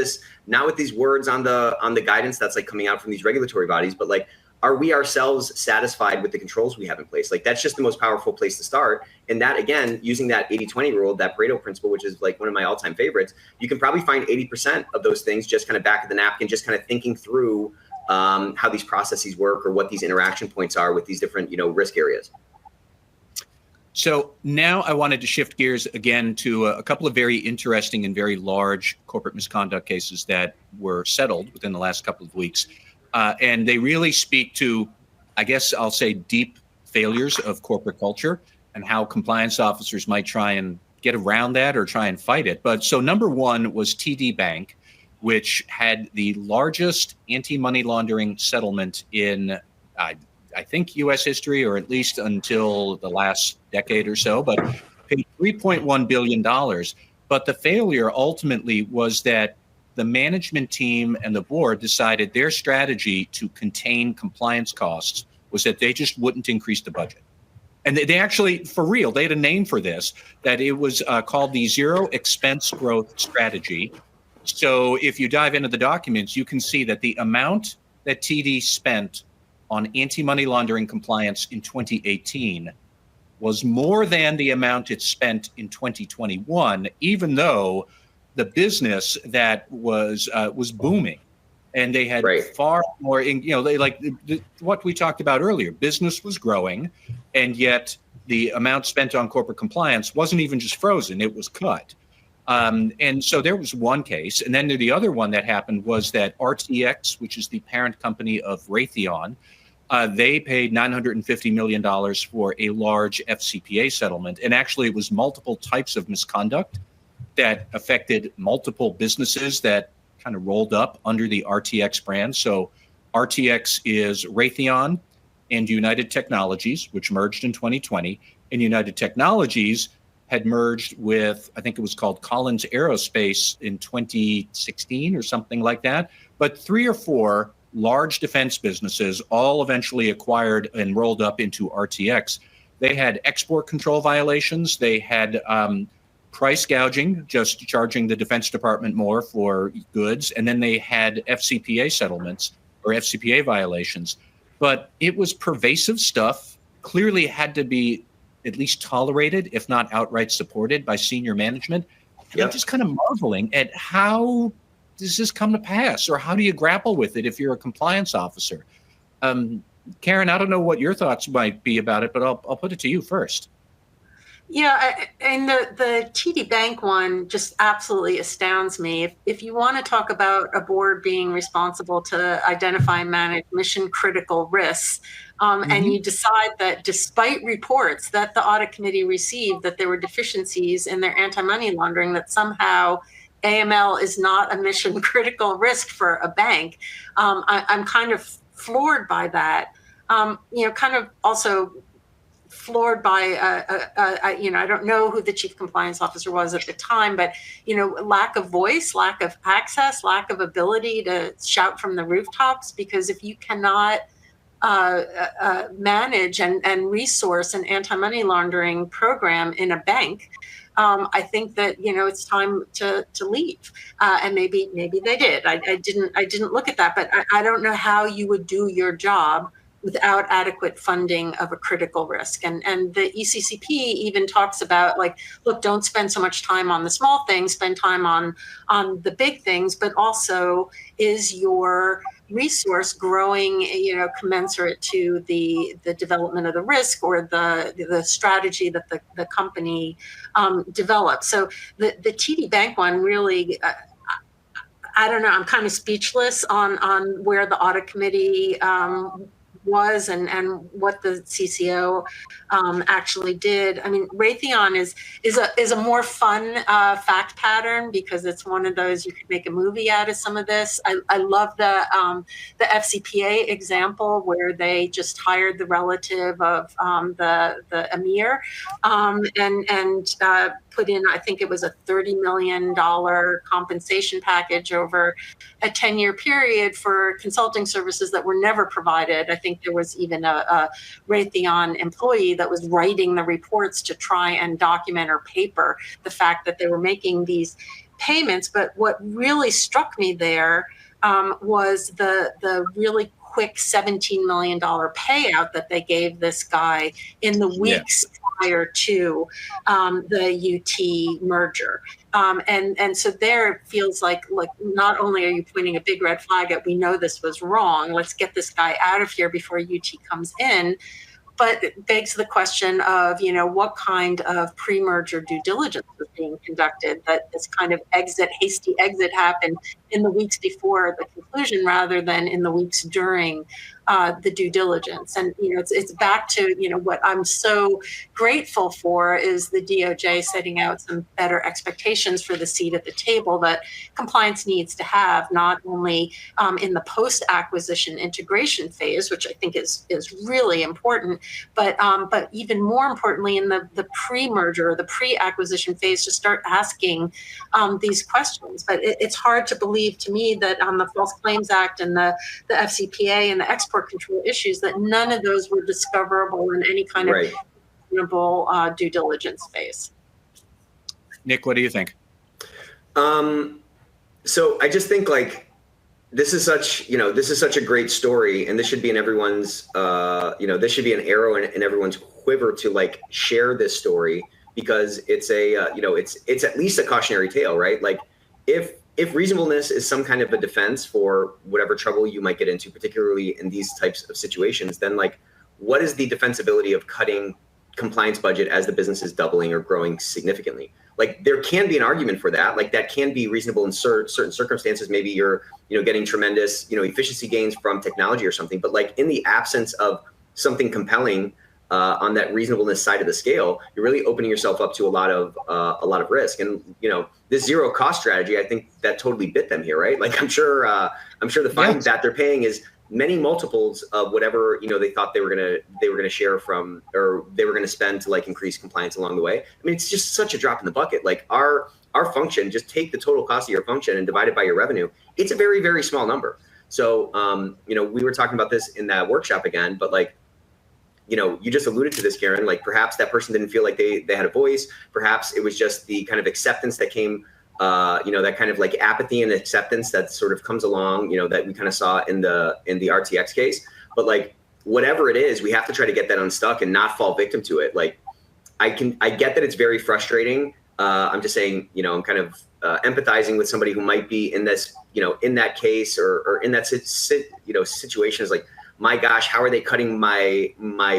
D: these words on the guidance that's like coming out from these regulatory bodies, but like, are we ourselves satisfied with the controls we have in place? Like, that's just the most powerful place to start. And that, again, using that 80-20 rule, that Pareto principle, which is like one of my all-time favorites, you can probably find 80% of those things just kind of back of the napkin, just kind of thinking through how these processes work or what these interaction points are with these different, risk areas.
B: So now I wanted to shift gears again to a couple of very interesting and very large corporate misconduct cases that were settled within the last couple of weeks. And they really speak to, I guess I'll say, deep failures of corporate culture and how compliance officers might try and get around that or try and fight it. But so number one was TD Bank, which had the largest anti-money laundering settlement in, I think, U.S. history, or at least until the last decade or so, but paid $3.1 billion. But the failure ultimately was that the management team and the board decided their strategy to contain compliance costs was that they just wouldn't increase the budget. And they actually, for real, they had a name for this, that it was called the Zero Expense Growth Strategy. So if you dive into the documents, you can see that the amount that TD spent on anti-money laundering compliance in 2018 was more than the amount it spent in 2021, even though the business that was booming, and they had far more. They like what we talked about earlier. Business was growing, and yet the amount spent on corporate compliance wasn't even just frozen; it was cut. And so there was one case, and then the other one that happened was that RTX, which is the parent company of Raytheon, they paid $950 million for a large FCPA settlement, and actually it was multiple types of misconduct that affected multiple businesses that kind of rolled up under the RTX brand. So RTX is Raytheon and United Technologies, which merged in 2020. And United Technologies had merged with, I think it was called Collins Aerospace in 2016 or something like that. But 3 or 4 large defense businesses, all eventually acquired and rolled up into RTX. They had export control violations. They had price gouging, just charging the Defense Department more for goods. And then they had FCPA settlements or FCPA violations. But it was pervasive stuff, clearly had to be at least tolerated, if not outright supported by senior management. And I'm just kind of marveling at how does this come to pass, or how do you grapple with it if you're a compliance officer? Karen, I don't know what your thoughts might be about it, but I'll put it to you first.
C: Yeah, and the TD Bank one just absolutely astounds me. If you want to talk about a board being responsible to identify and manage mission critical risks, and you decide that despite reports that the audit committee received that there were deficiencies in their anti-money laundering, that somehow AML is not a mission critical risk for a bank, I'm kind of floored by that. Kind of also floored by, I don't know who the chief compliance officer was at the time, but, lack of voice, lack of access, lack of ability to shout from the rooftops, because if you cannot manage and resource an anti-money laundering program in a bank, I think that, it's time to leave. And maybe they did. I didn't look at that, but I don't know how you would do your job without adequate funding of a critical risk. And the ECCP even talks about, like, look, don't spend so much time on the small things, spend time on the big things, but also, is your resource growing, commensurate to the development of the risk or the strategy that the company develops. So the TD Bank one really, I don't know, I'm kind of speechless on where the audit committee was and what the CCO actually did. I mean, Raytheon is a more fun fact pattern, because it's one of those you could make a movie out of some of this. I love the FCPA example where they just hired the relative of the emir and put in, I think it was a $30 million compensation package over a 10-year period for consulting services that were never provided. I think there was even a Raytheon employee that was writing the reports to try and document or paper the fact that they were making these payments. But what really struck me there was the really quick $17 million payout that they gave this guy in the weeks prior to the UT merger. And so there it feels like not only are you pointing a big red flag at, we know this was wrong, let's get this guy out of here before UT comes in, but it begs the question of, what kind of pre-merger due diligence was being conducted, that this kind of hasty exit happened in the weeks before the conclusion rather than in the weeks during the due diligence. And, it's back to, what I'm so grateful for is the DOJ setting out some better expectations for the seat at the table that compliance needs to have, not only in the post-acquisition integration phase, which I think is really important, but even more importantly in the pre-merger, the pre-acquisition phase, to start asking these questions. But it's hard to believe to me that on the False Claims Act and the FCPA and the export control issues, that none of those were discoverable in any kind of reasonable due diligence phase.
B: Nick, what do you think?
D: So I just think this is such a great story, and this should be in everyone's, this should be an arrow in everyone's quiver to share this story, because it's it's at least a cautionary tale, right? If reasonableness is some kind of a defense for whatever trouble you might get into, particularly in these types of situations, then what is the defensibility of cutting compliance budget as the business is doubling or growing significantly? There can be an argument for that. That can be reasonable in certain circumstances. Maybe you're, getting tremendous, efficiency gains from technology or something. But in the absence of something compelling on that reasonableness side of the scale, you're really opening yourself up to a lot of risk. And this zero cost strategy, I think that totally bit them here, right? I'm sure the fine that they're paying is many multiples of whatever they thought they were gonna share from, or they were gonna spend to increase compliance along the way. I mean, it's just such a drop in the bucket. Our function, just take the total cost of your function and divide it by your revenue. It's a very, very small number. So we were talking about this in that workshop again, but you just alluded to this, Karen, perhaps that person didn't feel like they had a voice. Perhaps it was just the kind of acceptance that came, that kind of apathy and acceptance that sort of comes along, that we kind of saw in the RTX case. But whatever it is, we have to try to get that unstuck and not fall victim to it. I get that it's very frustrating. I'm just saying, I'm kind of empathizing with somebody who might be in this, in that case or in that situation is my gosh, how are they cutting my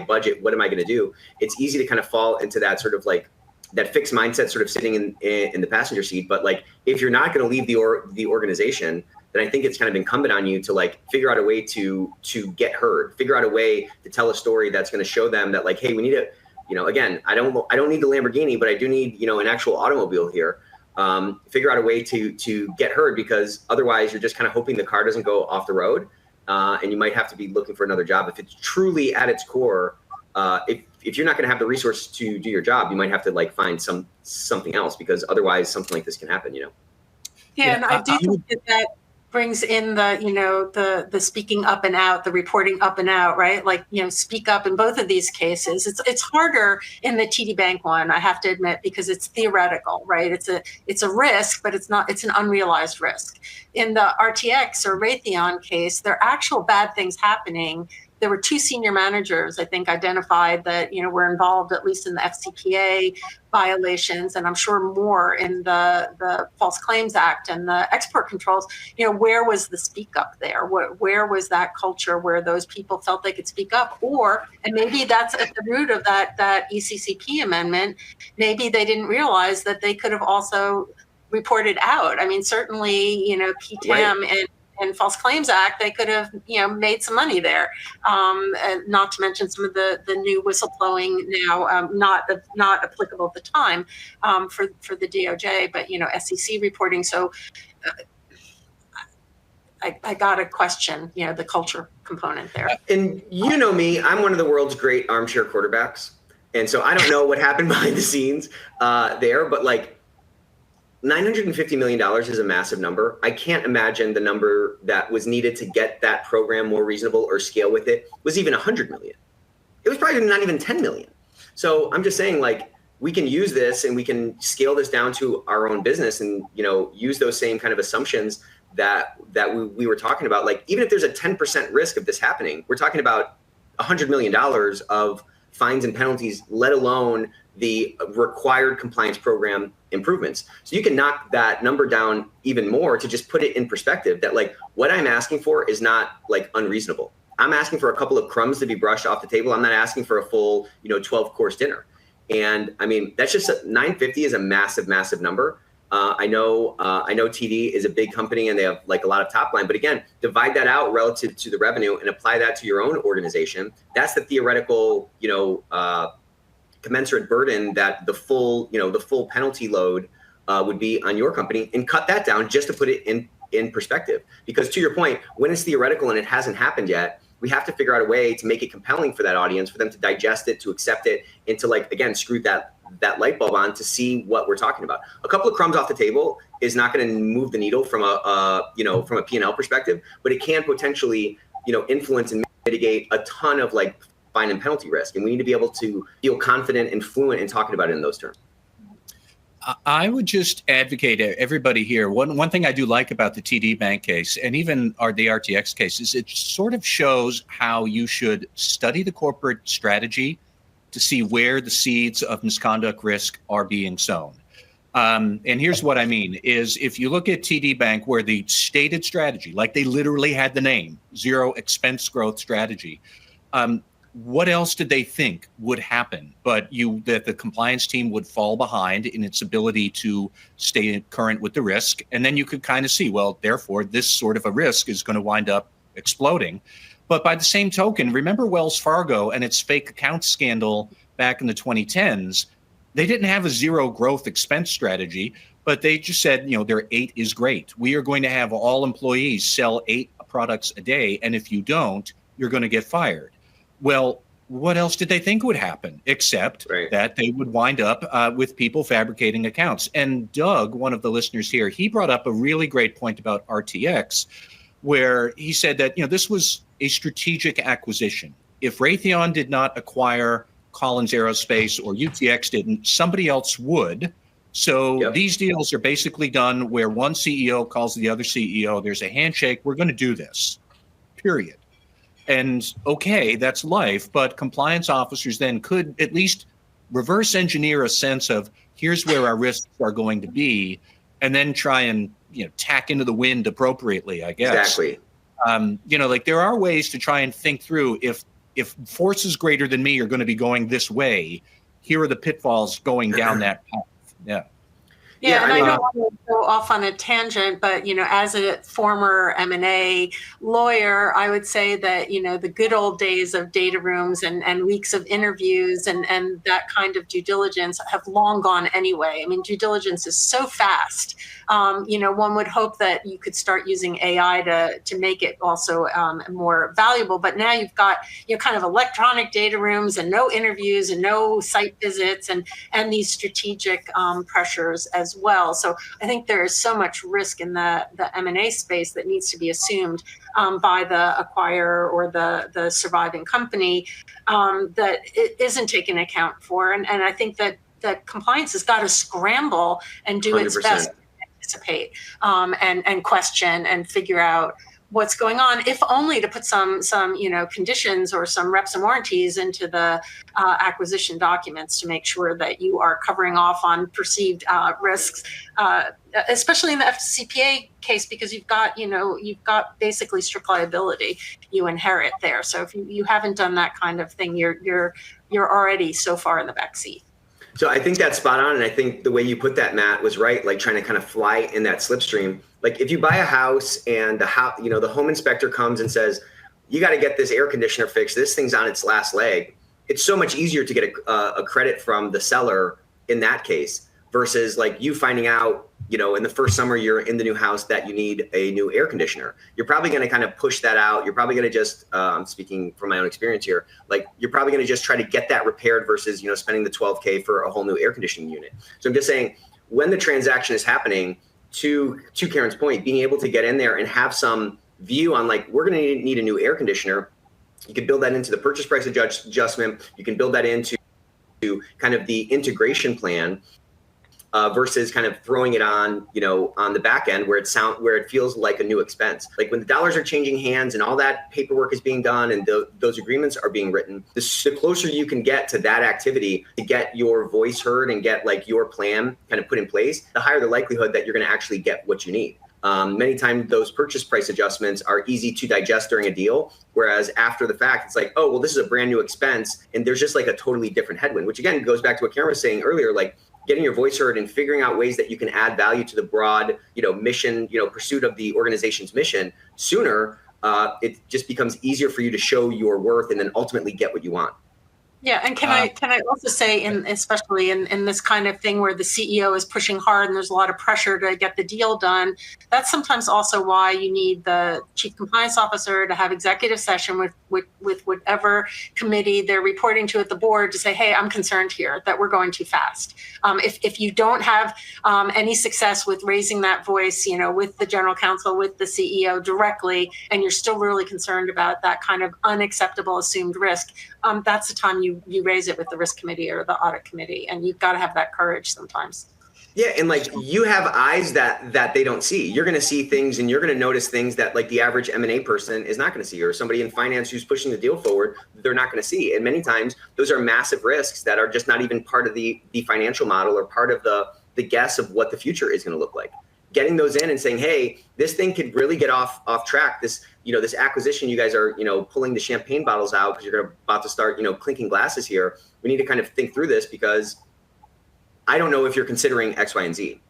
D: budget? What am I going to do? It's easy to kind of fall into that sort of that fixed mindset, sort of sitting in the passenger seat. But if you're not going to leave the organization, then I think it's kind of incumbent on you to figure out a way to get heard, figure out a way to tell a story that's going to show them that hey, we need to, again, I don't need the Lamborghini, but I do need, an actual automobile here. Figure out a way to get heard, because otherwise you're just kind of hoping the car doesn't go off the road. And you might have to be looking for another job. If it's truly at its core, if you're not going to have the resource to do your job, you might have to find something else, because otherwise something like this can happen. Yeah,
C: and I do think that brings in the speaking up and out, the reporting up and out, right? Speak up in both of these cases. It's harder in the TD Bank one, I have to admit, because it's theoretical, right? It's a risk, but it's an unrealized risk. In the RTX or Raytheon case, there are actual bad things happening there were 2 senior managers, I think, identified that, were involved at least in the FCPA violations, and I'm sure more in the False Claims Act and the export controls. Where was the speak up there? Where was that culture where those people felt they could speak up? And maybe that's at the root of that ECCP amendment. Maybe they didn't realize that they could have also reported out. I mean, certainly, PTAM and False Claims Act, they could have, made some money there. And not to mention some of the new whistleblowing now, not applicable at the time for the DOJ, but, SEC reporting. So I got to question, the culture component there.
D: And me, I'm one of the world's great armchair quarterbacks. And so I don't know what happened behind the scenes there, but like, $950 million is a massive number. I can't imagine the number that was needed to get that program more reasonable or scale with it was even 100 million. It was probably not even 10 million. So I'm just saying, like, we can use this and we can scale this down to our own business and, use those same kind of assumptions that we were talking about. Like, even if there's a 10% risk of this happening, we're talking about $100 million of fines and penalties, let alone the required compliance program improvements. So you can knock that number down even more to just put it in perspective that, like, what I'm asking for is not like unreasonable. I'm asking for a couple of crumbs to be brushed off the table. I'm not asking for a full, 12-course dinner. And I mean, that's just 950 is a massive, massive number. I know TD is a big company and they have like a lot of top line, but again, divide that out relative to the revenue and apply that to your own organization. That's the theoretical, commensurate burden that the full penalty load would be on your company, and cut that down just to put it in perspective. Because to your point, when it's theoretical and it hasn't happened yet, we have to figure out a way to make it compelling for that audience, for them to digest it, to accept it, and to, like, again, screw that light bulb on to see what we're talking about. A couple of crumbs off the table is not going to move the needle from a P&L perspective, but it can potentially, influence and mitigate a ton of like fine and penalty risk. And we need to be able to feel confident and fluent in talking about it in those terms.
B: I would just advocate everybody here. One thing I do like about the TD Bank case and even the RTX case is it sort of shows how you should study the corporate strategy to see where the seeds of misconduct risk are being sown. And here's what I mean is if you look at TD Bank, where the stated strategy, like they literally had the name, zero expense growth strategy, what else did they think would happen but that the compliance team would fall behind in its ability to stay current with the risk? And then you could kind of see, well, therefore, this sort of a risk is going to wind up exploding. But by the same token, remember Wells Fargo and its fake account scandal back in the 2010s? They didn't have a zero growth expense strategy, but they just said, their 8 is great. We are going to have all employees sell 8 products a day. And if you don't, you're going to get fired. Well, what else did they think would happen except that they would wind up with people fabricating accounts? And Doug, one of the listeners here, he brought up a really great point about RTX, where he said that, this was a strategic acquisition. If Raytheon did not acquire Collins Aerospace or UTX didn't, somebody else would. So these deals are basically done where one CEO calls the other CEO, there's a handshake, we're going to do this, period. And okay, that's life, but compliance officers then could at least reverse engineer a sense of here's where our risks are going to be, and then try and tack into the wind appropriately, I guess.
D: Exactly.
B: Like there are ways to try and think through if forces greater than me are going to be going this way, here are the pitfalls going down that path. Yeah.
C: Yeah, and I don't want to go off on a tangent, but, as a former M&A lawyer, I would say that, the good old days of data rooms and weeks of interviews and that kind of due diligence have long gone anyway. I mean, due diligence is so fast. One would hope that you could start using AI to make it also more valuable. But now you've got, kind of electronic data rooms and no interviews and no site visits and these strategic pressures as well. So I think there is so much risk in the M&A space that needs to be assumed by the acquirer or the surviving company that it isn't taken account for. And I think that compliance has got to scramble and do 100%. Its best to anticipate and question and figure out what's going on, if only to put some conditions or some reps and warranties into the acquisition documents to make sure that you are covering off on perceived risks, especially in the FCPA case, because you've got basically strict liability you inherit there. So if you haven't done that kind of thing, you're already so far in the back seat.
D: So I think that's spot on. And I think the way you put that, Matt, was right. Like trying to kind of fly in that slipstream. Like if you buy a house and the home inspector comes and says, you got to get this air conditioner fixed, this thing's on its last leg. It's so much easier to get a credit from the seller in that case versus like you finding out, in the first summer you're in the new house that you need a new air conditioner. You're probably going to kind of push that out. You're probably going to just, I'm speaking from my own experience here, like you're probably going to just try to get that repaired versus, spending the $12K for a whole new air conditioning unit. So I'm just saying when the transaction is happening, to Karen's point, being able to get in there and have some view on like, we're going to need a new air conditioner. You can build that into the purchase price adjustment. You can build that into kind of the integration plan. Versus kind of throwing it on, on the back end where it feels like a new expense. Like when the dollars are changing hands and all that paperwork is being done and those agreements are being written, the closer you can get to that activity to get your voice heard and get like your plan kind of put in place, the higher the likelihood that you're going to actually get what you need. Many times those purchase price adjustments are easy to digest during a deal, whereas after the fact, it's like, oh, well, this is a brand new expense. And there's just like a totally different headwind, which again goes back to what Karen was saying earlier, like getting your voice heard and figuring out ways that you can add value to the broad, mission, pursuit of the organization's mission sooner. It just becomes easier for you to show your worth and then ultimately get what you want.
C: Yeah, and can I also say, especially in this kind of thing where the CEO is pushing hard and there's a lot of pressure to get the deal done, that's sometimes also why you need the chief compliance officer to have executive session with whatever committee they're reporting to at the board to say, hey, I'm concerned here that we're going too fast. If you don't have any success with raising that voice, with the general counsel, with the CEO directly, and you're still really concerned about that kind of unacceptable assumed risk, that's the time you raise it with the risk committee or the audit committee, and you've got to have that courage sometimes.
D: Yeah, and like you have eyes that they don't see. You're going to see things and you're going to notice things that like the average M&A person is not going to see, or somebody in finance who's pushing the deal forward, they're not going to see. And many times those are massive risks that are just not even part of the financial model or part of the guess of what the future is going to look like. Getting those in and saying, hey, this thing could really get off track. This acquisition, you guys are, pulling the champagne bottles out because you're about to start, clinking glasses here. We need to kind of think through this because I don't know if you're considering X, Y, and Z,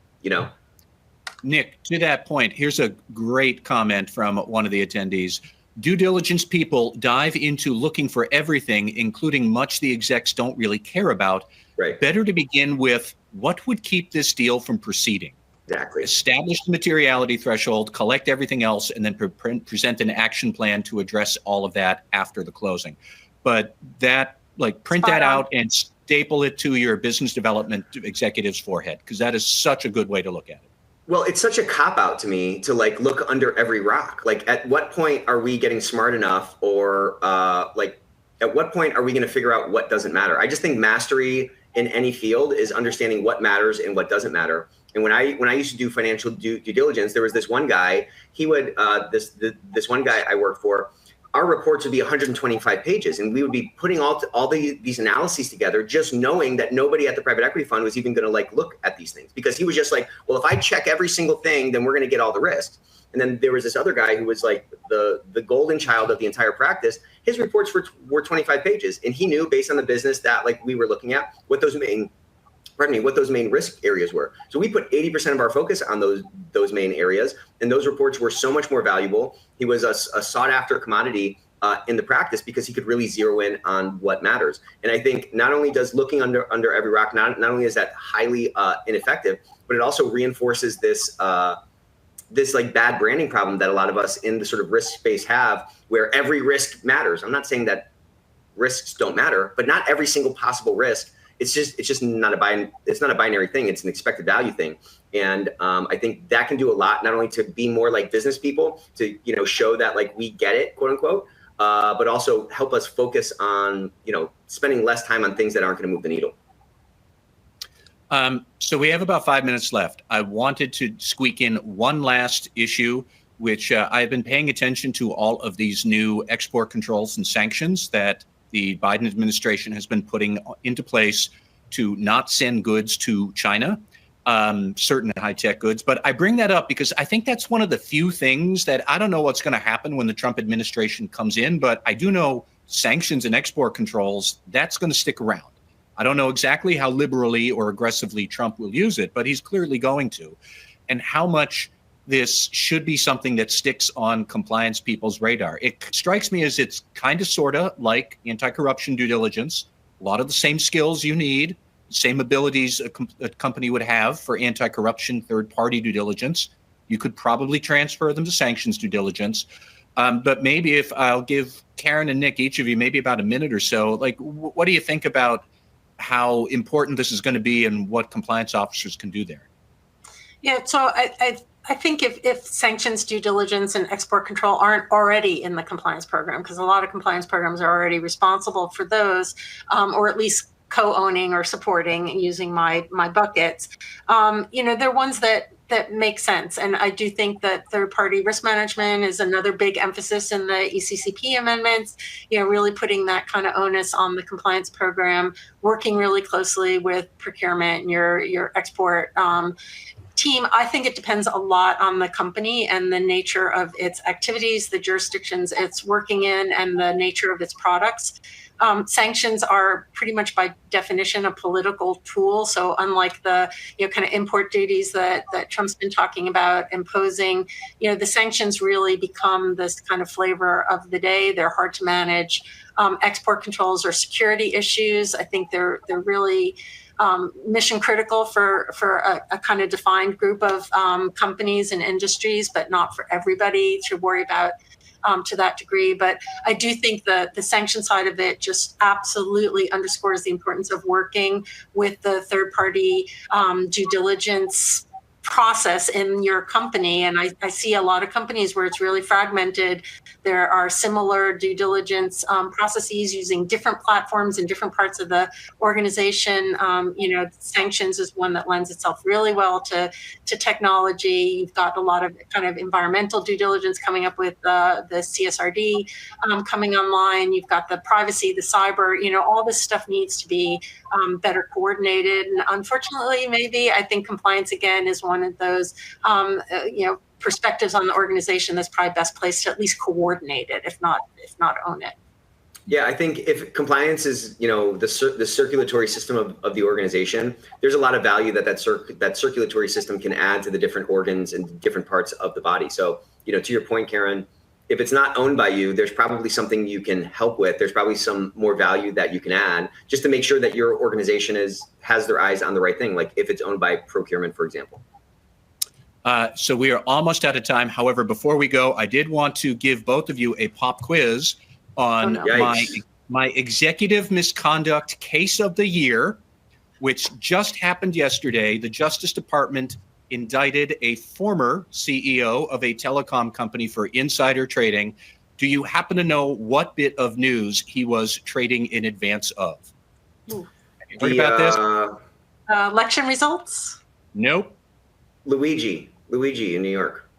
B: Nick, to that point, here's a great comment from one of the attendees. Due diligence people dive into looking for everything, including much the execs don't really care about.
D: Right.
B: Better to begin with what would keep this deal from proceeding.
D: Exactly.
B: Establish the materiality threshold, collect everything else, and then present an action plan to address all of that after the closing. But print that out and staple it to your business development executive's forehead, because that is such a good way to look at it.
D: Well, it's such a cop-out to me to look under every rock. At what point are we getting smart enough, or at what point are we going to figure out what doesn't matter? I just think mastery in any field is understanding what matters and what doesn't matter. And when I used to do financial due diligence, there was this one guy. He would this one guy I worked for. Our reports would be 125 pages, and we would be putting all these analyses together, just knowing that nobody at the private equity fund was even going to look at these things, because he was just like, well, if I check every single thing, then we're going to get all the risks. And then there was this other guy who was like the golden child of the entire practice. His reports were 25 pages, and he knew based on the business that we were looking at what those main risk areas were. So we put 80% of our focus on those main areas, and those reports were so much more valuable. He was a sought after commodity in the practice because he could really zero in on what matters. And I think not only does looking under every rock, not only is that highly ineffective, but it also reinforces this bad branding problem that a lot of us in the sort of risk space have, where every risk matters. I'm not saying that risks don't matter, but not every single possible risk. It's just not a binary thing. It's an expected value thing. And I think that can do a lot, not only to be more like business people, to, show that we get it, quote unquote, but also help us focus on, spending less time on things that aren't going to move the needle.
B: So we have about 5 minutes left. I wanted to squeak in one last issue. which I've been paying attention to all of these new export controls and sanctions that the Biden administration has been putting into place to not send goods to China, certain high-tech goods. But I bring that up because I think that's one of the few things that I don't know what's going to happen when the Trump administration comes in, but I do know sanctions and export controls, that's going to stick around. I don't know exactly how liberally or aggressively Trump will use it, but he's clearly going to. And how much this should be something that sticks on compliance people's radar. It strikes me as it's kind of sort of like anti-corruption due diligence, a lot of the same skills you need, same abilities a company would have for anti-corruption third-party due diligence. You could probably transfer them to sanctions due diligence. But maybe if I'll give Karen and Nick, each of you, maybe about a minute or so, like, what do you think about how important this is going to be and what compliance officers can do there?
C: Yeah, so I think if sanctions due diligence and export control aren't already in the compliance program, because a lot of compliance programs are already responsible for those, or at least co-owning or supporting using my buckets, they're ones that make sense. And I do think that third-party risk management is another big emphasis in the ECCP amendments, really putting that kind of onus on the compliance program, working really closely with procurement and your export team. I think it depends a lot on the company and the nature of its activities, the jurisdictions it's working in, and the nature of its products. Sanctions are pretty much by definition a political tool. So unlike the kind of import duties that Trump's been talking about imposing, the sanctions really become this kind of flavor of the day. They're hard to manage. Export controls are security issues. I think they're really mission critical for a kind of defined group of companies and industries, but not for everybody to worry about to that degree. But I do think that the sanction side of it just absolutely underscores the importance of working with the third party due diligence process in your company. And I see a lot of companies where it's really fragmented. There are similar due diligence processes using different platforms in different parts of the organization. Sanctions is one that lends itself really well to technology. You've got a lot of kind of environmental due diligence coming up with the CSRD coming online. You've got the privacy, the cyber, all this stuff needs to be better coordinated. And unfortunately, maybe I think compliance again is one of those, perspectives on the organization that's probably best placed to at least coordinate it, if not own it.
D: Yeah, I think if compliance is, the circulatory system of the organization, there's a lot of value that circulatory system can add to the different organs and different parts of the body. So, to your point, Karen, if it's not owned by you, there's probably something you can help with. There's probably some more value that you can add just to make sure that your organization has their eyes on the right thing. Like if it's owned by procurement, for example.
B: So we are almost out of time. However, before we go, I did want to give both of you a pop quiz on my executive misconduct case of the year, which just happened yesterday. The Justice Department indicted a former CEO of a telecom company for insider trading. Do you happen to know what bit of news he was trading in advance of? Have you heard about this?
C: Election results?
B: Nope.
D: Luigi in New York.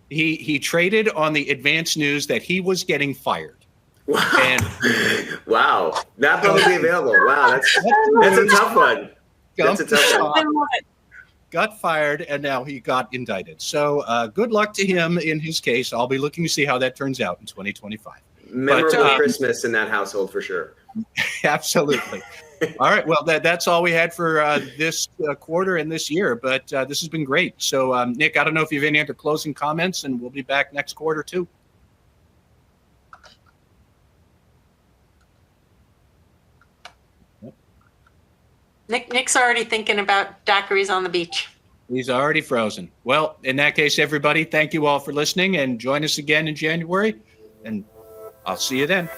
B: He traded on the advance news that he was getting fired.
D: Wow.
B: And
D: wow. Not publicly available. Wow. That's a tough one. That's a tough one.
B: Got fired, and now he got indicted. So good luck to him in his case. I'll be looking to see how that turns out in 2025.
D: Memorable Christmas in that household for sure.
B: Absolutely. All right. Well, that's all we had for this quarter and this year, but this has been great. So, Nick, I don't know if you have any other closing comments, and we'll be back next quarter too.
C: Nick's already thinking about daiquiris on the beach.
B: He's already frozen. Well, in that case, everybody, thank you all for listening, and join us again in January, and I'll see you then.